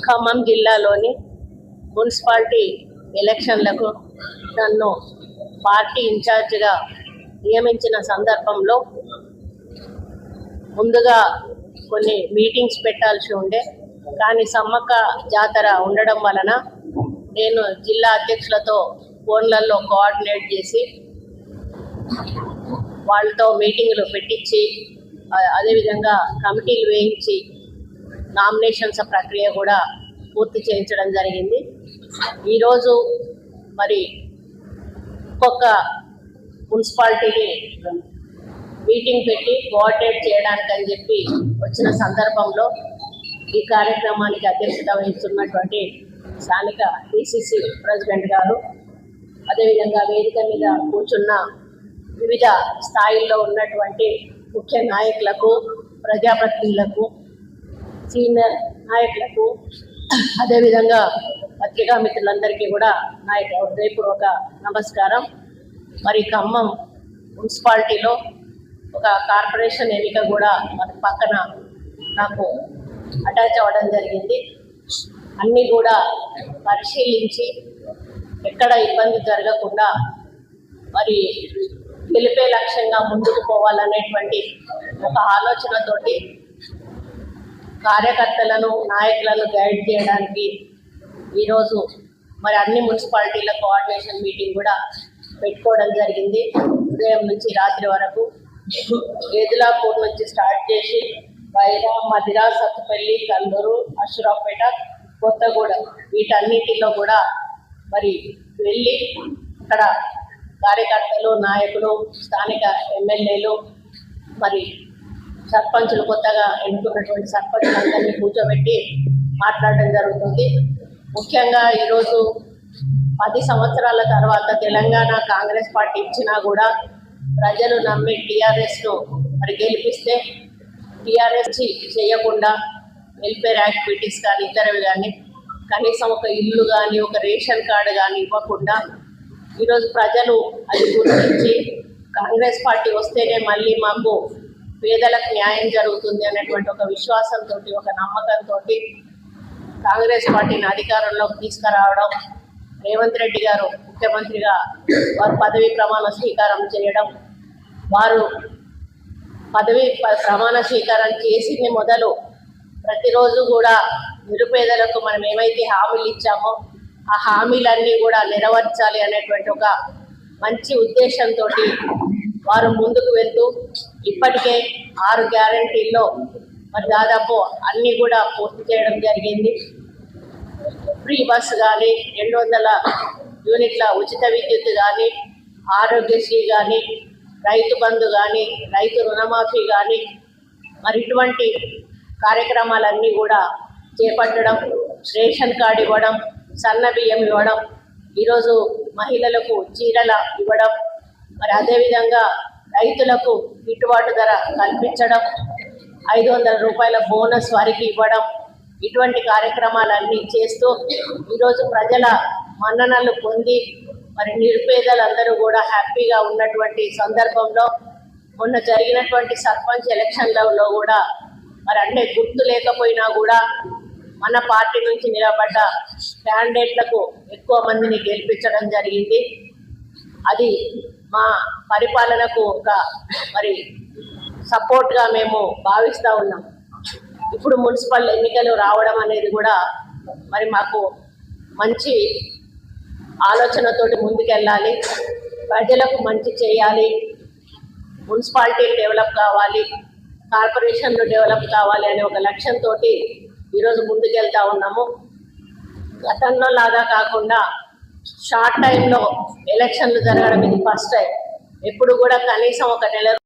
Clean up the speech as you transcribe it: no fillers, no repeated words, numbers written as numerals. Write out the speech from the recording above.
ఖమ్మం జిల్లాలోని మున్సిపాలిటీ ఎలక్షన్లకు నన్ను పార్టీ ఇన్ఛార్జిగా నియమించిన సందర్భంలో ముందుగా కొన్ని మీటింగ్స్ పెట్టాల్సి ఉండే, కానీ సమ్మక్క జాతర ఉండడం వలన నేను జిల్లా అధ్యక్షులతో ఫోన్లలో కోఆర్డినేట్ చేసి వాళ్ళతో మీటింగ్లు పెట్టించి అదేవిధంగా కమిటీలు వేయించి నామినేషన్స్ ప్రక్రియ కూడా పూర్తి చేయించడం జరిగింది. ఈరోజు మరి ఒక్కొక్క మున్సిపాలిటీని మీటింగ్ పెట్టి కోఆర్డినేట్ చేయడానికని చెప్పి వచ్చిన సందర్భంలో ఈ కార్యక్రమానికి అధ్యక్షత వహిస్తున్నటువంటి స్థానిక డిసిసి ప్రెసిడెంట్ గారు, అదేవిధంగా వేదిక మీద కూర్చున్న వివిధ స్థాయిల్లో ఉన్నటువంటి ముఖ్య నాయకులకు, ప్రజాప్రతినిధులకు, సీనియర్ నాయకులకు, అదేవిధంగా పత్రికా మిత్రులందరికీ కూడా నా యొక్క హృదయపూర్వక నమస్కారం. మరి ఖమ్మం మున్సిపాలిటీలో ఒక కార్పొరేషన్ ఎన్నిక కూడా మన పక్కన నాకు అటాచ్ అవ్వడం జరిగింది. అన్నీ కూడా పరిశీలించి ఎక్కడ ఇబ్బంది జరగకుండా మరి గెలిపే లక్ష్యంగా ముందుకు పోవాలనేటువంటి ఒక ఆలోచనతోటి కార్యకర్తలను, నాయకులను గైడ్ చేయడానికి ఈరోజు మరి అన్ని మున్సిపాలిటీల కోఆర్డినేషన్ మీటింగ్ కూడా పెట్టుకోవడం జరిగింది. ఉదయం నుంచి రాత్రి వరకు ఏదులాపూర్ నుంచి స్టార్ట్ చేసి వైరా, మదిరా, సత్తుపల్లి, కల్లూరు, అశ్వరావుపేట, కొత్తగూడెం వీటన్నిటిలో కూడా మరి వెళ్ళి అక్కడ కార్యకర్తలు, నాయకులు, స్థానిక ఎమ్మెల్యేలు, మరి సర్పంచులు, కొత్తగా ఎన్నుకున్నటువంటి సర్పంచులందరినీ కూర్చోబెట్టి మాట్లాడడం జరుగుతుంది. ముఖ్యంగా ఈరోజు 10 సంవత్సరాల తర్వాత తెలంగాణ కాంగ్రెస్ పార్టీ ఇచ్చినా కూడా ప్రజలు నమ్మి టీఆర్ఎస్ను మరి గెలిపిస్తే టీఆర్ఎస్ చేయకుండా వెల్ఫేర్ యాక్టివిటీస్ కానీ ఇతరవి కానీ కనీసం ఒక ఇల్లు కానీ ఒక రేషన్ కార్డు కానీ ఇవ్వకుండా ఈరోజు ప్రజలు అది గుర్తించి కాంగ్రెస్ పార్టీ వస్తేనే మళ్ళీ మాకు పేదలకు న్యాయం జరుగుతుంది అనేటువంటి ఒక విశ్వాసంతో, ఒక నమ్మకంతో కాంగ్రెస్ పార్టీని అధికారంలోకి తీసుకురావడం, రేవంత్ రెడ్డి గారు ముఖ్యమంత్రిగా వారు పదవీ ప్రమాణ స్వీకారం చేయడం, వారు పదవీ ప్రమాణ స్వీకారం చేసింది మొదలు ప్రతిరోజు కూడా నిరుపేదలకు మనం ఏమైతే హామీలు ఇచ్చామో ఆ హామీలన్నీ కూడా నెరవేర్చాలి అనేటువంటి ఒక మంచి ఉద్దేశంతో వారు ముందుకు వెళ్తూ ఇప్పటికే 6 గ్యారంటీల్లో మరి దాదాపు అన్నీ కూడా పూర్తి చేయడం జరిగింది. ఫ్రీ బస్సు కానీ, 200 యూనిట్ల ఉచిత విద్యుత్ కానీ, ఆరోగ్యశ్రీ కానీ, రైతు బంధు కానీ, రైతు రుణమాఫీ కానీ, మరి ఇటువంటి కార్యక్రమాలన్నీ కూడా చేపట్టడం, రేషన్ కార్డు ఇవ్వడం, సన్న బియ్యం ఇవ్వడం, ఈరోజు మహిళలకు చీరల ఇవ్వడం, మరి అదేవిధంగా రైతులకు గిట్టుబాటు ధర కల్పించడం, 500 రూపాయల బోనస్ వారికి ఇవ్వడం, ఇటువంటి కార్యక్రమాలన్నీ చేస్తూ ఈరోజు ప్రజల మన్ననలు పొంది మరి నిరుపేదలందరూ కూడా హ్యాపీగా ఉన్నటువంటి సందర్భంలో మొన్న జరిగినటువంటి సర్పంచ్ ఎలక్షన్లలో కూడా మరి అంటే గుర్తు లేకపోయినా కూడా మన పార్టీ నుంచి నిలబడ్డ క్యాండిడేట్లకు ఎక్కువ మందిని గెలిపించడం జరిగింది. అది మా పరిపాలనకు ఒక మరి సపోర్ట్గా మేము భావిస్తూ ఉన్నాం. ఇప్పుడు మున్సిపల్ ఎన్నికలు రావడం అనేది కూడా మరి మాకు మంచి ఆలోచనతోటి ముందుకెళ్ళాలి, ప్రజలకు మంచి చేయాలి, మున్సిపాలిటీలు డెవలప్ కావాలి, కార్పొరేషన్లు డెవలప్ కావాలి అనే ఒక లక్ష్యంతో ఈరోజు ముందుకెళ్తా ఉన్నాము. గతంలో లాగా కాకుండా షార్ట్ టైంలో ఎలక్షన్లు జరగడం ఇది ఫస్ట్ టైం. ఎప్పుడు కూడా కనీసం 1 నెల